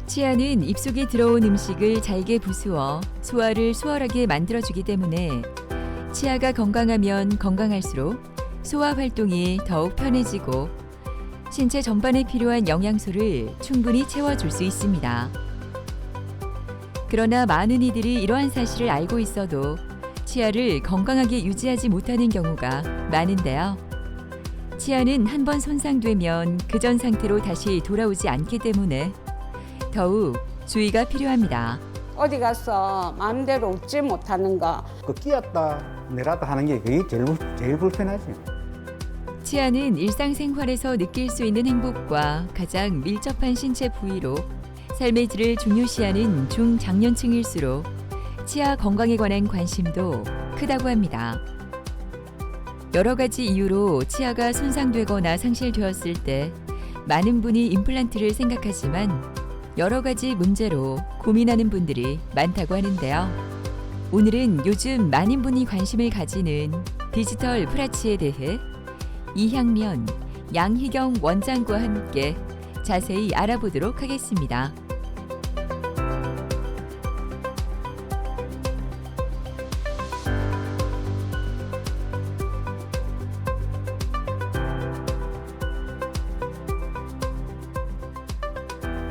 치아는 입속에 들어온 음식을 잘게 부수어 소화를 수월하게 만들어주기 때문에 치아가 건강하면 건강할수록 소화 활동이 더욱 편해지고 신체 전반에 필요한 영양소를 충분히 채워줄 수 있습니다. 그러나 많은 이들이 이러한 사실을 알고 있어도 치아를 건강하게 유지하지 못하는 경우가 많은데요. 치아는 한번 손상되면 그 전 상태로 다시 돌아오지 않기 때문에 더욱 주의가 필요합니다. 어디 가서 마음대로 웃지 못하는 거. 그 끼었다 내렸다 하는 게 그게 제일 불편하지. 치아는 일상생활에서 느낄 수 있는 행복과 가장 밀접한 신체 부위로 삶의 질을 중요시하는 중장년층일수록 치아 건강에 관한 관심도 크다고 합니다. 여러 가지 이유로 치아가 손상되거나 상실되었을 때 많은 분이 임플란트를 생각하지만 여러 가지 문제로 고민하는 분들이 많다고 하는데요. 오늘은 요즘 많은 분이 관심을 가지는 디지털 프라치에 대해 이향련, 양희경 원장과 함께 자세히 알아보도록 하겠습니다.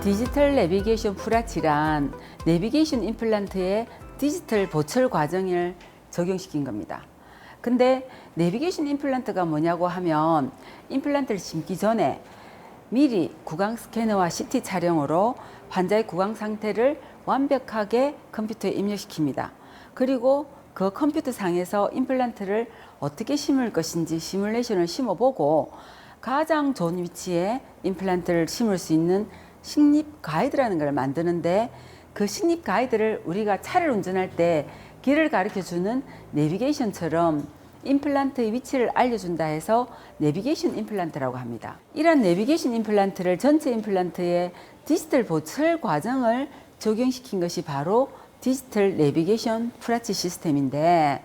디지털 내비게이션 프라치란 내비게이션 임플란트의 디지털 보철 과정을 적용시킨 겁니다. 근데 내비게이션 임플란트가 뭐냐고 하면 임플란트를 심기 전에 미리 구강 스캐너와 CT 촬영으로 환자의 구강 상태를 완벽하게 컴퓨터에 입력시킵니다. 그리고 그 컴퓨터 상에서 임플란트를 어떻게 심을 것인지 시뮬레이션을 심어보고 가장 좋은 위치에 임플란트를 심을 수 있는 식립 가이드라는 걸 만드는데 그 식립 가이드를 우리가 차를 운전할 때 길을 가르쳐주는 내비게이션처럼 임플란트의 위치를 알려준다 해서 내비게이션 임플란트라고 합니다. 이러한 내비게이션 임플란트를 전체 임플란트의 디지털 보철 과정을 적용시킨 것이 바로 디지털 내비게이션 프라치 시스템인데,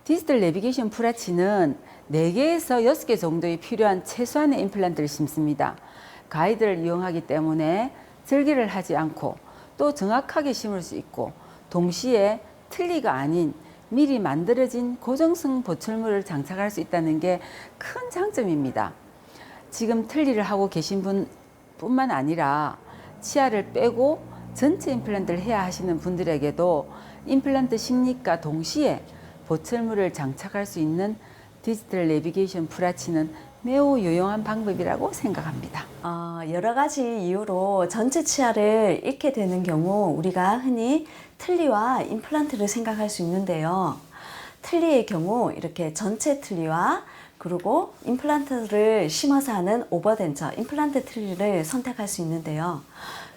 디지털 내비게이션 프라치는 4개에서 6개 정도의 필요한 최소한의 임플란트를 심습니다. 가이드를 이용하기 때문에 절개를 하지 않고 또 정확하게 심을 수 있고 동시에 틀니가 아닌 미리 만들어진 고정성 보철물을 장착할 수 있다는 게 큰 장점입니다. 지금 틀니를 하고 계신 분뿐만 아니라 치아를 빼고 전체 임플란트를 해야 하시는 분들에게도 임플란트 식립과 동시에 보철물을 장착할 수 있는 디지털 내비게이션 프라치는 매우 유용한 방법이라고 생각합니다. 여러 가지 이유로 전체 치아를 잃게 되는 경우 우리가 흔히 틀니와 임플란트를 생각할 수 있는데요. 틀니의 경우 이렇게 전체 틀니와 그리고 임플란트를 심어서 하는 오버덴처 임플란트 틀니를 선택할 수 있는데요.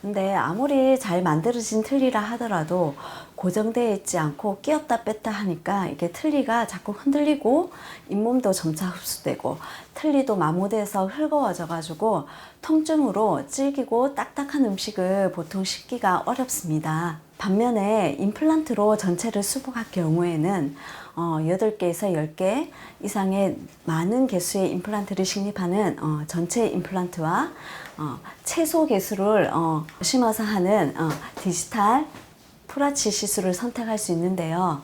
근데 아무리 잘 만들어진 틀니라 하더라도 고정되어 있지 않고 끼었다 뺐다 하니까 이게 틀니가 자꾸 흔들리고 잇몸도 점차 흡수되고 틀니도 마모돼서 헐거워져 가지고 통증으로 질기고 딱딱한 음식을 보통 씹기가 어렵습니다. 반면에 임플란트로 전체를 수복할 경우에는 8개에서 10개 이상의 많은 개수의 임플란트를 식립하는 전체 임플란트와 최소 개수를 심어서 하는 디지털 프라치 시술을 선택할 수 있는데요.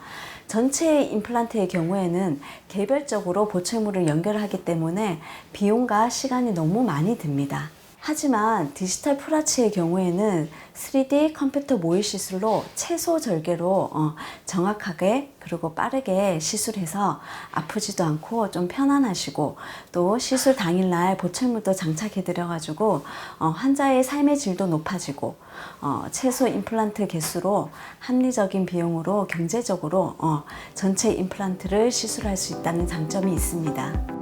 전체 임플란트의 경우에는 개별적으로 보철물을 연결하기 때문에 비용과 시간이 너무 많이 듭니다. 하지만 디지털 프라치의 경우에는 3D 컴퓨터 모의 시술로 최소 절개로 정확하게 그리고 빠르게 시술해서 아프지도 않고 좀 편안하시고 또 시술 당일날 보철물도 장착해 드려 가지고 환자의 삶의 질도 높아지고 최소 임플란트 개수로 합리적인 비용으로 경제적으로 전체 임플란트를 시술할 수 있다는 장점이 있습니다.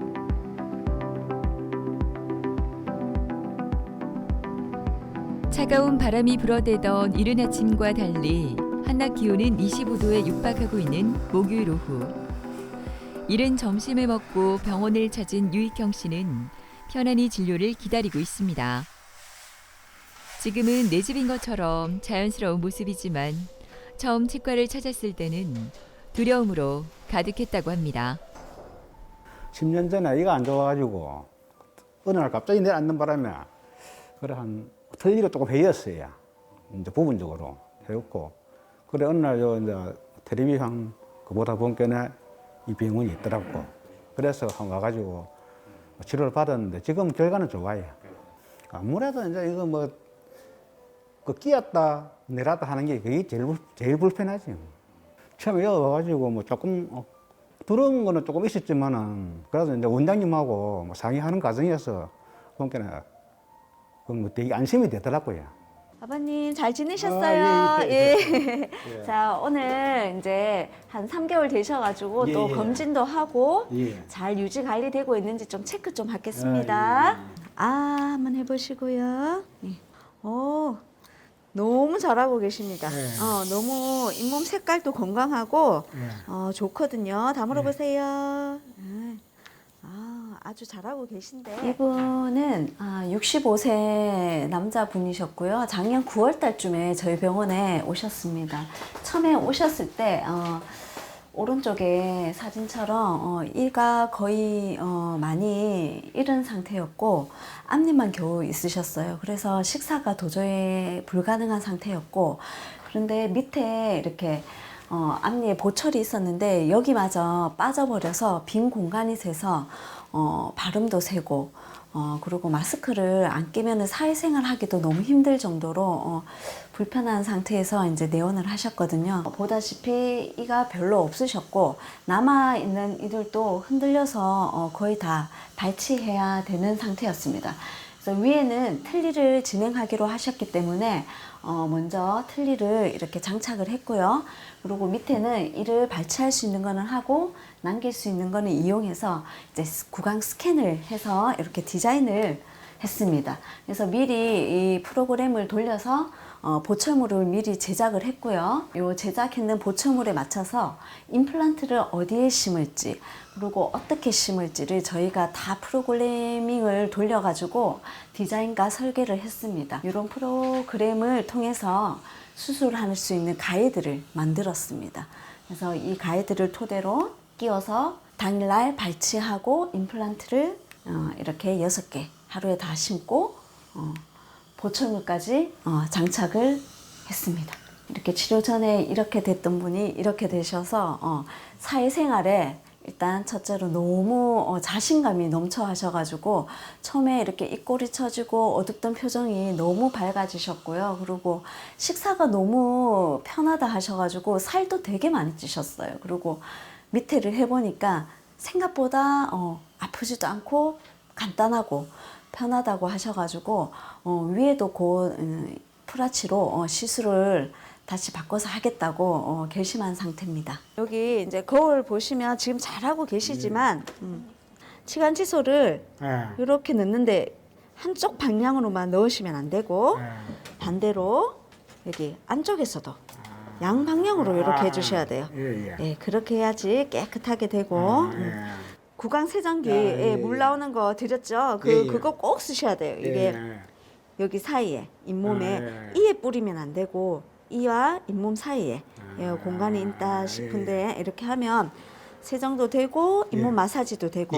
차가운 바람이 불어대던 이른 아침과 달리 한낮 기온은 25도에 육박하고 있는 목요일 오후. 이른 점심을 먹고 병원을 찾은 유익형 씨는 편안히 진료를 기다리고 있습니다. 지금은 내 집인 것처럼 자연스러운 모습이지만 처음 치과를 찾았을 때는 두려움으로 가득했다고 합니다. 10년 전에 아이가 안 좋아가지고 어느 날 갑자기 내려앉는 바람에 그래 한 틀니가 조금 베였어요. 이제 부분적으로 베었고 그래 어느 날 요 이제 텔레비전 그보다 본견에 이 병원이 있더라고. 그래서 와가지고 치료를 받았는데 지금 결과는 좋아요. 아무래도 이제 이거 뭐 그 끼었다 내렸다 하는 게 그게 제일 불편하지. 처음에 여기 와가지고 뭐 조금 들어온 거는 조금 있었지만은 그래도 이제 원장님하고 뭐 상의하는 과정에서 보니까 뭐 되게 안심이 되더라고요. 아버님 잘 지내셨어요? 예. 자, 오늘 이제 한 3개월 되셔가지고 예, 또 예. 검진도 하고 예. 잘 유지 관리되고 있는지 좀 체크 좀 하겠습니다. 한번 해보시고요. 예. 오, 너무 잘하고 계십니다. 너무 잇몸 색깔도 건강하고 좋거든요. 다 물어보세요. 아주 잘하고 계신데 이분은 65세 남자분이셨고요. 작년 9월 달쯤에 저희 병원에 오셨습니다. 처음에 오셨을 때 오른쪽에 사진처럼 이가 거의 많이 잃은 상태였고 앞니만 겨우 있으셨어요. 그래서 식사가 도저히 불가능한 상태였고 그런데 밑에 이렇게 앞니에 보철이 있었는데 여기마저 빠져버려서 빈 공간이 돼서 발음도 새고 그리고 마스크를 안 끼면 사회생활 하기도 너무 힘들 정도로 불편한 상태에서 이제 내원을 하셨거든요. 보다시피 이가 별로 없으셨고 남아있는 이들도 흔들려서 거의 다 발치해야 되는 상태였습니다. 그래서 위에는 틀니를 진행하기로 하셨기 때문에 먼저 틀니를 이렇게 장착을 했고요. 그리고 밑에는 이를 발치할 수 있는 거는 하고 남길 수 있는 거는 이용해서 이제 구강 스캔을 해서 이렇게 디자인을 했습니다. 그래서 미리 이 프로그램을 돌려서 보철물을 미리 제작을 했고요. 이 제작했는 보철물에 맞춰서 임플란트를 어디에 심을지 그리고 어떻게 심을지를 저희가 다 프로그래밍을 돌려가지고 디자인과 설계를 했습니다. 이런 프로그램을 통해서 수술할 수 있는 가이드를 만들었습니다. 그래서 이 가이드를 토대로 끼워서 당일날 발치하고 임플란트를 이렇게 6개 하루에 다 심고 보철물까지 장착을 했습니다. 이렇게 치료 전에 이렇게 됐던 분이 이렇게 되셔서 사회생활에 일단 첫째로 너무 자신감이 넘쳐 하셔가지고 처음에 이렇게 입꼬리 처지고 어둡던 표정이 너무 밝아지셨고요. 그리고 식사가 너무 편하다 하셔가지고 살도 되게 많이 찌셨어요. 그리고 밑에를 해보니까 생각보다 아프지도 않고 간단하고 편하다고 하셔가지고 위에도 곧 프라치로 시술을 다시 바꿔서 하겠다고 결심한 상태입니다. 여기 이제 거울 보시면 지금 잘하고 계시지만 치간 칫솔을 이렇게 넣는데 한쪽 방향으로만 넣으시면 안 되고 반대로 여기 안쪽에서도 양방향으로 이렇게 해주셔야 돼요. 예, 그렇게 해야지 깨끗하게 되고 구강 세정기에 물 나오는 거 드렸죠? 그거 꼭 쓰셔야 돼요. 이게 여기 사이에 잇몸에 이에 뿌리면 안 되고 이와 잇몸 사이에 공간이 있다 싶은데 이렇게 하면 세정도 되고 잇몸 마사지도 되고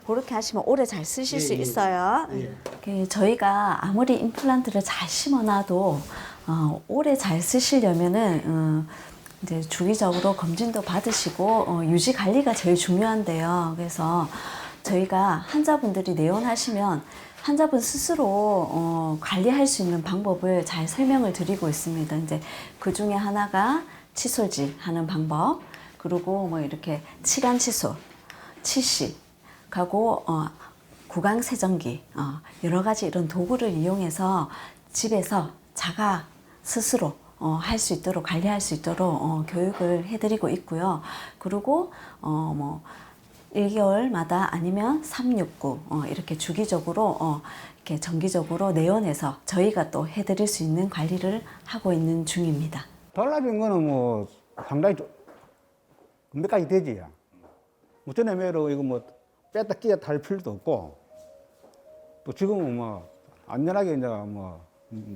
그렇게 하시면 오래 잘 쓰실 수 있어요. 저희가 아무리 임플란트를 잘 심어놔도 오래 잘 쓰시려면은 이제 주기적으로 검진도 받으시고 유지 관리가 제일 중요한데요. 그래서 저희가 환자분들이 내원하시면 환자분 스스로 관리할 수 있는 방법을 잘 설명을 드리고 있습니다. 이제 그 중에 하나가 칫솔질 하는 방법, 그리고 뭐 이렇게 치간 칫솔, 치실, 하고 구강 세정기, 여러 가지 이런 도구를 이용해서 집에서 자가 스스로 할 수 있도록 관리할 수 있도록 교육을 해드리고 있고요. 그리고 뭐 1개월마다 아니면 369 이렇게 주기적으로 이렇게 정기적으로 내원해서 저희가 또 해드릴 수 있는 관리를 하고 있는 중입니다. 달라진 거는 뭐 상당히 몇 가지 되지. 뭐 전에매로 이거 뭐 뺐다 끼었다 할 필요도 없고 또 지금은 뭐 안전하게 이제 뭐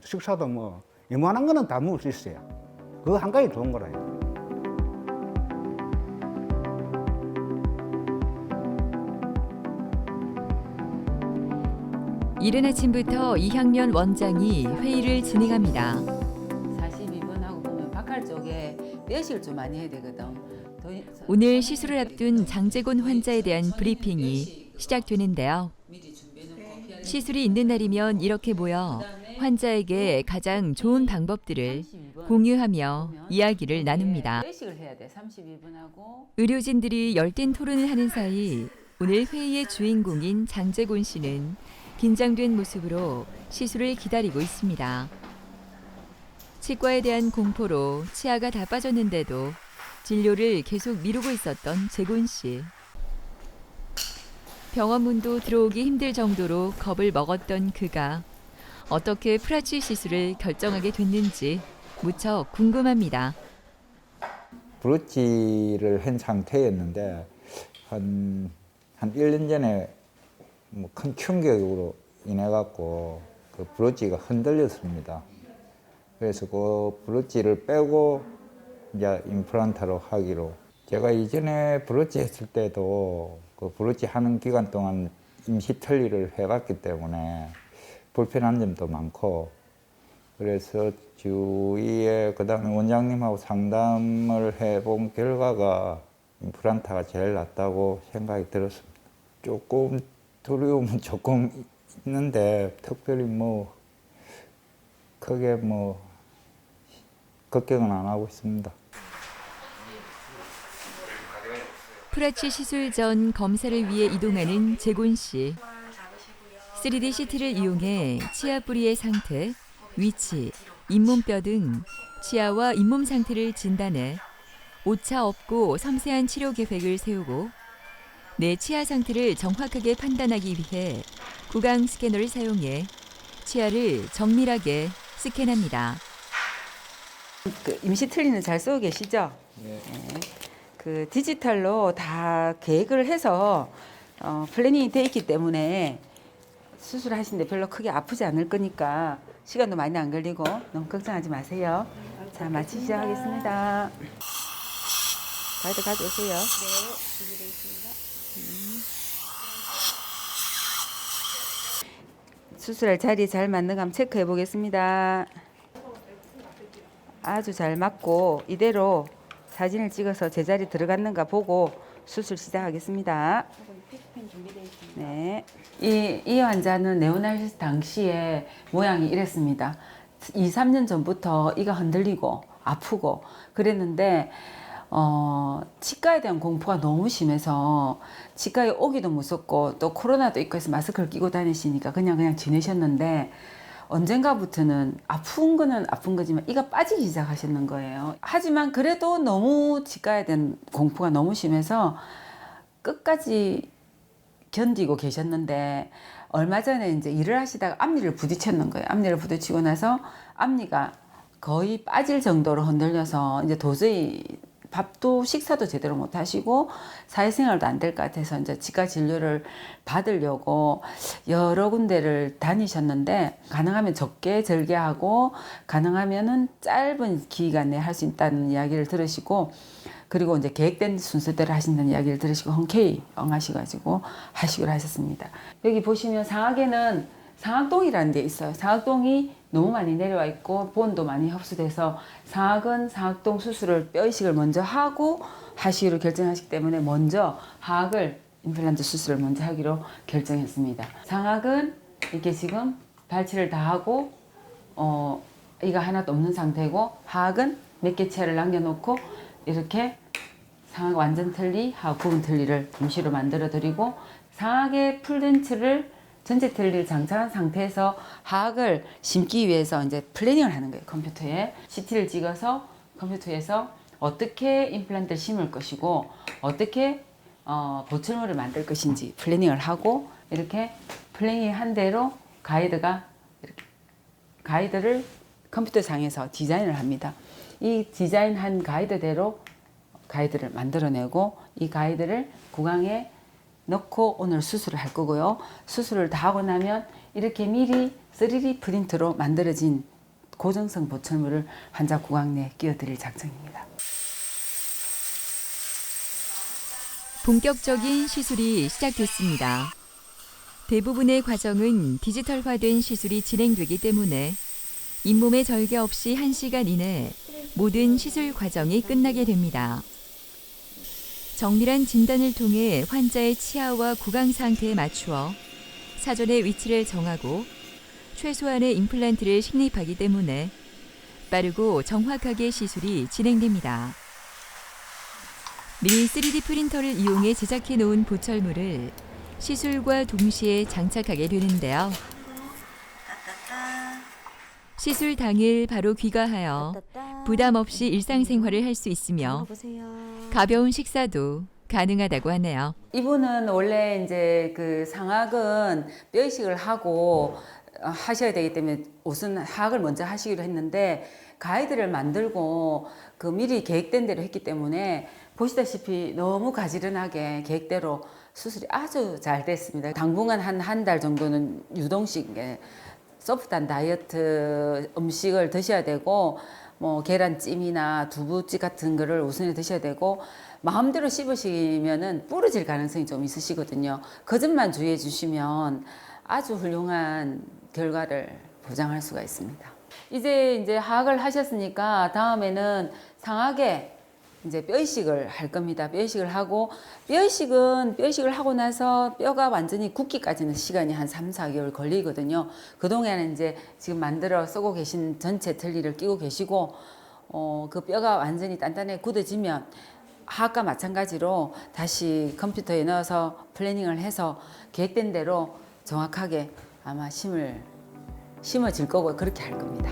식사도 뭐 웬만한 거는 다 먹을 수 있어요. 그거 한 가지 좋은 거라요. 이른 아침부터 이향면 원장이 회의를 진행합니다. 42분하고 보면 바칼 쪽에 뼈식을 좀 많이 해야 되거든. 오늘 시술을 앞둔 장재곤 환자에 대한 브리핑이 시작되는데요. 시술이 있는 날이면 이렇게 모여 환자에게 가장 좋은 방법들을 공유하며 이야기를 나눕니다. 뼈식을 해야 돼. 32분하고 의료진들이 열띤 토론을 하는 사이 오늘 회의의 주인공인 장재곤 씨는 긴장된 모습으로 시술을 기다리고 있습니다. 치과에 대한 공포로 치아가 다 빠졌는데도 진료를 계속 미루고 있었던 재곤 씨. 병원 문도 들어오기 힘들 정도로 겁을 먹었던 그가 어떻게 프라치 시술을 결정하게 됐는지 무척 궁금합니다. 브로치를 한 상태였는데 한 1년 전에 뭐 큰 충격으로 인해 갖고 그 브로치가 흔들렸습니다. 그래서 그 브로치를 빼고 이제 임플란트로 하기로. 제가 이전에 브로치 했을 때도 그 브로치 하는 기간 동안 임시 틀니를 해봤기 때문에 불편한 점도 많고, 그래서 주위에 그다음에 원장님하고 상담을 해본 결과가 임플란트가 제일 낫다고 생각이 들었습니다. 조금 두려움은 조금 있는데 특별히 뭐 크게 뭐 걱정은 안 하고 있습니다. 프라치 시술 전 검사를 위해 이동하는 재곤 씨. 3D CT를 이용해 치아 뿌리의 상태, 위치, 잇몸뼈 등 치아와 잇몸 상태를 진단해 오차 없고 섬세한 치료 계획을 세우고 내 치아 상태를 정확하게 판단하기 위해 구강 스캐너를 사용해 치아를 정밀하게 스캔합니다. 그 임시 틀니는 잘 쓰고 계시죠? 네. 그 디지털로 다 계획을 해서 플래닝이 돼 있기 때문에 수술하시는데 별로 크게 아프지 않을 거니까 시간도 많이 안 걸리고 너무 걱정하지 마세요. 자, 마치 시작하겠습니다. 가이드 가져오세요. 네, 준비되어 있습니다. 수술할 자리 잘 맞는가 한번 체크해 보겠습니다. 아주 잘 맞고 이대로 사진을 찍어서 제자리 들어갔는가 보고 수술 시작하겠습니다. 네. 이 환자는 네오나시스 당시에 모양이 이랬습니다. 2, 3년 전부터 이가 흔들리고 아프고 그랬는데 치과에 대한 공포가 너무 심해서 치과에 오기도 무섭고 또 코로나도 있고 해서 마스크를 끼고 다니시니까 그냥 지내셨는데 언젠가부터는 아픈 거는 아픈 거지만 이가 빠지기 시작하셨는 거예요. 하지만 그래도 너무 치과에 대한 공포가 너무 심해서 끝까지 견디고 계셨는데 얼마 전에 이제 일을 하시다가 앞니를 부딪혔는 거예요. 앞니를 부딪히고 나서 앞니가 거의 빠질 정도로 흔들려서 이제 도저히 밥도 식사도 제대로 못 하시고 사회생활도 안 될 것 같아서 이제 치과 진료를 받으려고 여러 군데를 다니셨는데 가능하면 적게 절개하고 가능하면은 짧은 기간 내에 할 수 있다는 이야기를 들으시고 그리고 이제 계획된 순서대로 하신다는 이야기를 들으시고 흔쾌히 응하셔가지고 하시기로 하셨습니다. 여기 보시면 상악에는 상악동이라는 데 있어요. 상악동이 너무 많이 내려와 있고 본도 많이 흡수돼서 상악은 상악동 수술을 뼈 이식을 먼저 하고 하시기로 결정하시기 때문에 먼저 하악을 임플란트 수술을 먼저 하기로 결정했습니다. 상악은 이렇게 지금 발치를 다 하고 이가 하나도 없는 상태고 하악은 몇 개 치아를 남겨놓고 이렇게 상악 완전 틀니, 하악 부분 틀니를 임시로 만들어 드리고 상악의 풀덴츠를 전체 틀니를 장착한 상태에서 하악을 심기 위해서 이제 플래닝을 하는 거예요. 컴퓨터에 CT를 찍어서 컴퓨터에서 어떻게 임플란트를 심을 것이고 어떻게 보철물을 만들 것인지 플래닝을 하고 이렇게 플래닝 한 대로 가이드를 컴퓨터상에서 디자인을 합니다. 이 디자인한 가이드대로 가이드를 만들어내고 이 가이드를 구강에 넣고 오늘 수술을 할 거고요. 수술을 다 하고 나면 이렇게 미리 3D 프린트로 만들어진 고정성 보철물을 환자 구강 내에 끼워드릴 작정입니다. 본격적인 시술이 시작됐습니다. 대부분의 과정은 디지털화된 시술이 진행되기 때문에 잇몸에 절개 없이 1시간 이내 모든 시술 과정이 끝나게 됩니다. 정밀한 진단을 통해 환자의 치아와 구강 상태에 맞추어 사전에 위치를 정하고 최소한의 임플란트를 식립하기 때문에 빠르고 정확하게 시술이 진행됩니다. 미리 3D 프린터를 이용해 제작해 놓은 보철물을 시술과 동시에 장착하게 되는데요. 시술 당일 바로 귀가하여 부담 없이 일상생활을 할 수 있으며 가벼운 식사도 가능하다고 하네요. 이분은 원래 이제 그 상악은 뼈 이식을 하고 하셔야 되기 때문에 우선 하악을 먼저 하시기로 했는데 가이드를 만들고 그 미리 계획된 대로 했기 때문에 보시다시피 너무 가지런하게 계획대로 수술이 아주 잘 됐습니다. 당분간 한 달 정도는 유동식 소프트한 다이어트 음식을 드셔야 되고 뭐 계란찜이나 두부찌 같은 거를 우선에 드셔야 되고 마음대로 씹으시면은 부러질 가능성이 좀 있으시거든요. 그 점만 주의해 주시면 아주 훌륭한 결과를 보장할 수가 있습니다. 이제 하악을 하셨으니까 다음에는 상악에 이제 뼈 이식을 할 겁니다. 뼈 이식을 하고 뼈 이식을 하고 나서 뼈가 완전히 굳기까지는 시간이 한 3, 4개월 걸리거든요. 그동안은 이제 지금 만들어 쓰고 계신 전체 틀니를 끼고 계시고 그 뼈가 완전히 단단하게 굳어지면 하악과 마찬가지로 다시 컴퓨터에 넣어서 플래닝을 해서 계획된 대로 정확하게 아마 심어질 거고 그렇게 할 겁니다.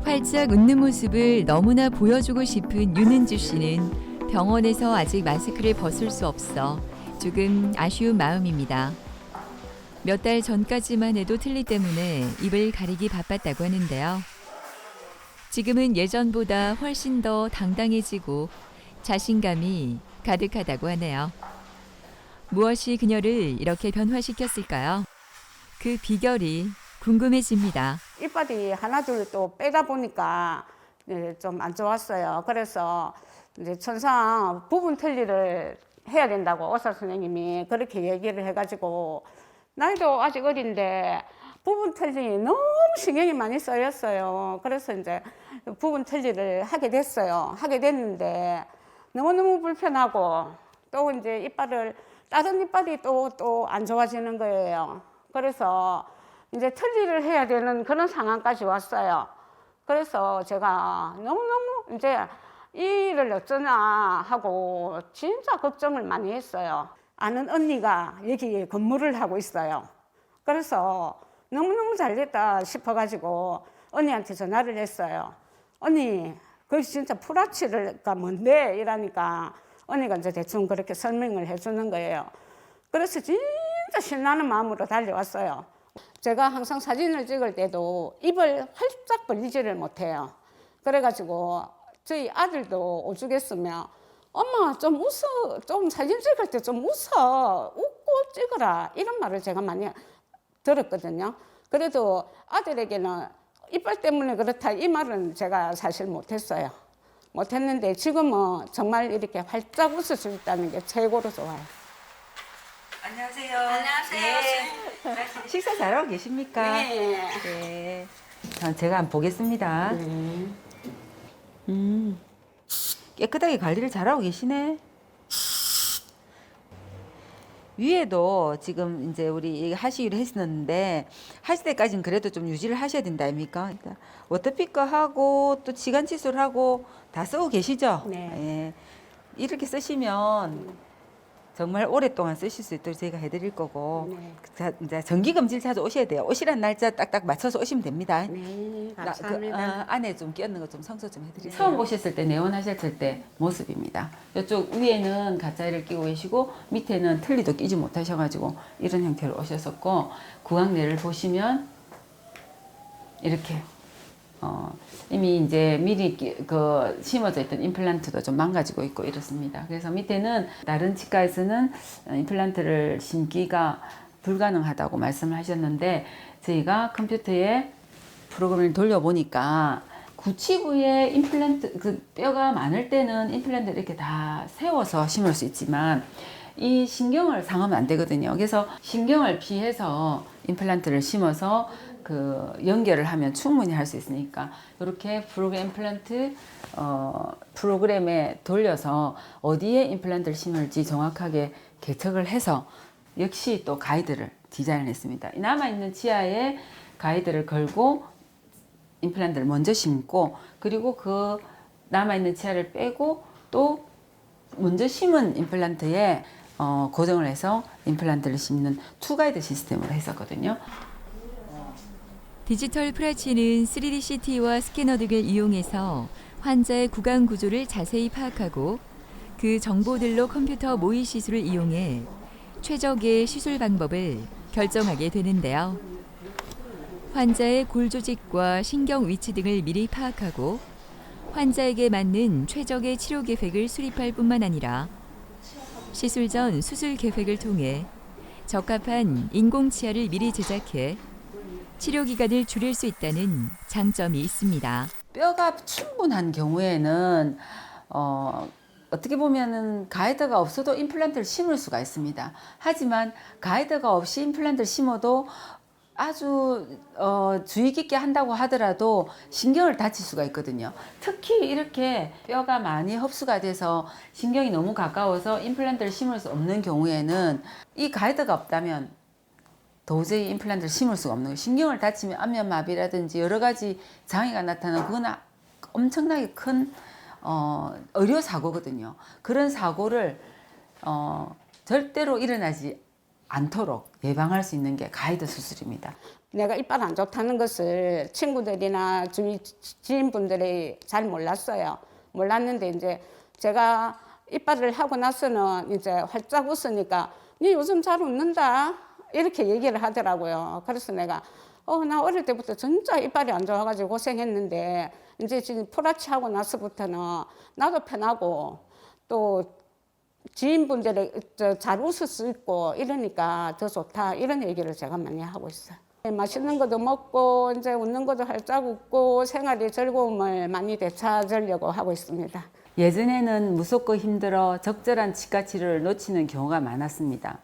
활짝 웃는 모습을 너무나 보여주고 싶은 윤은주 씨는 병원에서 아직 마스크를 벗을 수 없어 조금 아쉬운 마음입니다. 몇 달 전까지만 해도 틀니 때문에 입을 가리기 바빴다고 하는데요. 지금은 예전보다 훨씬 더 당당해지고 자신감이 가득하다고 하네요. 무엇이 그녀를 이렇게 변화시켰을까요? 그 비결이 궁금해집니다. 이빨이 하나둘 또 빼다 보니까 좀 안 좋았어요. 그래서 이제 천상 부분 틀니를 해야 된다고 의사 선생님이 그렇게 얘기를 해가지고 나이도 아직 어린데 부분 틀니 너무 신경이 많이 쓰였어요. 그래서 이제 부분 틀니를 하게 됐어요. 하게 됐는데 너무너무 불편하고 또 이제 다른 이빨이 또 안 좋아지는 거예요. 그래서 이제 틀니를 해야 되는 그런 상황까지 왔어요. 그래서 제가 너무너무 이제 이 일을 어쩌나 하고 진짜 걱정을 많이 했어요. 아는 언니가 여기 근무를 하고 있어요. 그래서 너무너무 잘 됐다 싶어가지고 언니한테 전화를 했어요. 언니, 그게 진짜 풀아치가 뭔데? 이러니까 언니가 이제 대충 그렇게 설명을 해주는 거예요. 그래서 진짜 신나는 마음으로 달려왔어요. 제가 항상 사진을 찍을 때도 입을 활짝 벌리지를 못해요. 그래가지고 저희 아들도 오죽했으면 엄마 좀 웃어, 좀 사진 찍을 때 좀 웃어, 웃고 찍어라 이런 말을 제가 많이 들었거든요. 그래도 아들에게는 이빨 때문에 그렇다 이 말은 제가 사실 못했어요. 못했는데 지금은 정말 이렇게 활짝 웃을 수 있다는 게 최고로 좋아요. 안녕하세요. 네. 식사 잘하고 계십니까? 네. 네. 제가 한번 보겠습니다. 깨끗하게 관리를 잘하고 계시네. 위에도 지금 이제 우리 하시기로 했었는데 하실 때까지는 그래도 좀 유지를 하셔야 된다 아닙니까? 일단 워터피커 하고 또 치간 칫솔하고 다 쓰고 계시죠? 네. 예. 이렇게 쓰시면 정말 오랫동안 쓰실 수 있도록 저희가 해드릴 거고 네. 자, 이제 정기검진 자주 오셔야 돼요. 오시란 날짜 딱딱 맞춰서 오시면 됩니다. 네, 그, 감사합니다. 안에 좀 끼얹는 거 좀 성소 좀 해드릴게요. 처음 보셨을 때 내원하셨을 때 모습입니다. 이쪽 위에는 가짜이를 끼고 계시고 밑에는 틀니도 끼지 못하셔가지고 이런 형태로 오셨었고 구강내를 보시면 이렇게 이미 이제 미리 심어져 있던 임플란트도 좀 망가지고 있고 이렇습니다. 그래서 밑에는 다른 치과에서는 임플란트를 심기가 불가능하다고 말씀을 하셨는데 저희가 컴퓨터에 프로그램을 돌려보니까 구치부에 임플란트 그 뼈가 많을 때는 임플란트를 이렇게 다 세워서 심을 수 있지만 이 신경을 상하면 안 되거든요. 그래서 신경을 피해서 임플란트를 심어서 그 연결을 하면 충분히 할 수 있으니까 이렇게 프로그램 임플란트 프로그램에 돌려서 어디에 임플란트를 심을지 정확하게 개척을 해서 역시 또 가이드를 디자인했습니다. 남아있는 치아에 가이드를 걸고 임플란트를 먼저 심고 그리고 그 남아있는 치아를 빼고 또 먼저 심은 임플란트에 고정을 해서 임플란트를 심는 투 가이드 시스템으로 했었거든요. 디지털 프라치는 3D CT와 스캐너 등을 이용해서 환자의 구강 구조를 자세히 파악하고 그 정보들로 컴퓨터 모의 시술을 이용해 최적의 시술 방법을 결정하게 되는데요. 환자의 골 조직과 신경 위치 등을 미리 파악하고 환자에게 맞는 최적의 치료 계획을 수립할 뿐만 아니라 시술 전 수술 계획을 통해 적합한 인공치아를 미리 제작해 치료 기간을 줄일 수 있다는 장점이 있습니다. 뼈가 충분한 경우에는 어떻게 보면은 가이드가 없어도 임플란트를 심을 수가 있습니다. 하지만 가이드가 없이 임플란트를 심어도 아주 주의 깊게 한다고 하더라도 신경을 다칠 수가 있거든요. 특히 이렇게 뼈가 많이 흡수가 돼서 신경이 너무 가까워서 임플란트를 심을 수 없는 경우에는 이 가이드가 없다면 도저히 임플란트를 심을 수가 없는 거예요. 신경을 다치면 안면마비라든지 여러 가지 장애가 나타나는 그건 엄청나게 큰 의료 사고거든요. 그런 사고를 절대로 일어나지 않도록 예방할 수 있는 게 가이드 수술입니다. 내가 이빨 안 좋다는 것을 친구들이나 주위 지인분들이 잘 몰랐어요. 몰랐는데 이제 제가 이빨을 하고 나서는 이제 활짝 웃으니까 니 요즘 잘 웃는다 이렇게 얘기를 하더라고요. 그래서 내가 나 어릴 때부터 진짜 이빨이 안 좋아가지고 고생했는데 이제 지금 프라치 하고 나서부터는 나도 편하고 또 지인분들이 잘 웃을 수 있고 이러니까 더 좋다 이런 얘기를 제가 많이 하고 있어요. 맛있는 것도 먹고 이제 웃는 것도 활짝 웃고 생활의 즐거움을 많이 되찾으려고 하고 있습니다. 예전에는 무섭고 힘들어 적절한 치과 치료를 놓치는 경우가 많았습니다.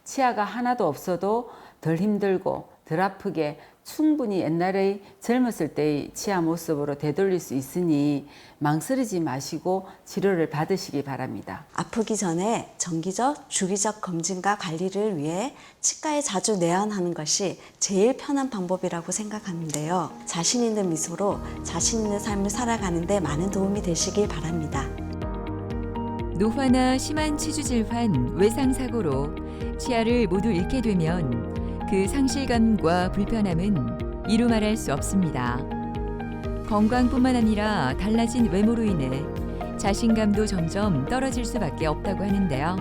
치아가 하나도 없어도 덜 힘들고 덜 아프게 충분히 옛날의 젊었을 때의 치아 모습으로 되돌릴 수 있으니 망설이지 마시고 치료를 받으시기 바랍니다. 아프기 전에 정기적, 주기적 검진과 관리를 위해 치과에 자주 내원하는 것이 제일 편한 방법이라고 생각하는데요. 자신 있는 미소로 자신 있는 삶을 살아가는 데 많은 도움이 되시길 바랍니다. 노화나 심한 치주 질환, 외상 사고로 치아를 모두 잃게 되면 그 상실감과 불편함은 이루 말할 수 없습니다. 건강뿐만 아니라 달라진 외모로 인해 자신감도 점점 떨어질 수밖에 없다고 하는데요.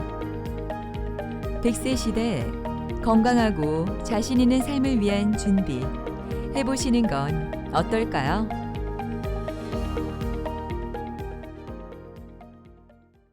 100세 시대 건강하고 자신 있는 삶을 위한 준비 해보시는 건 어떨까요?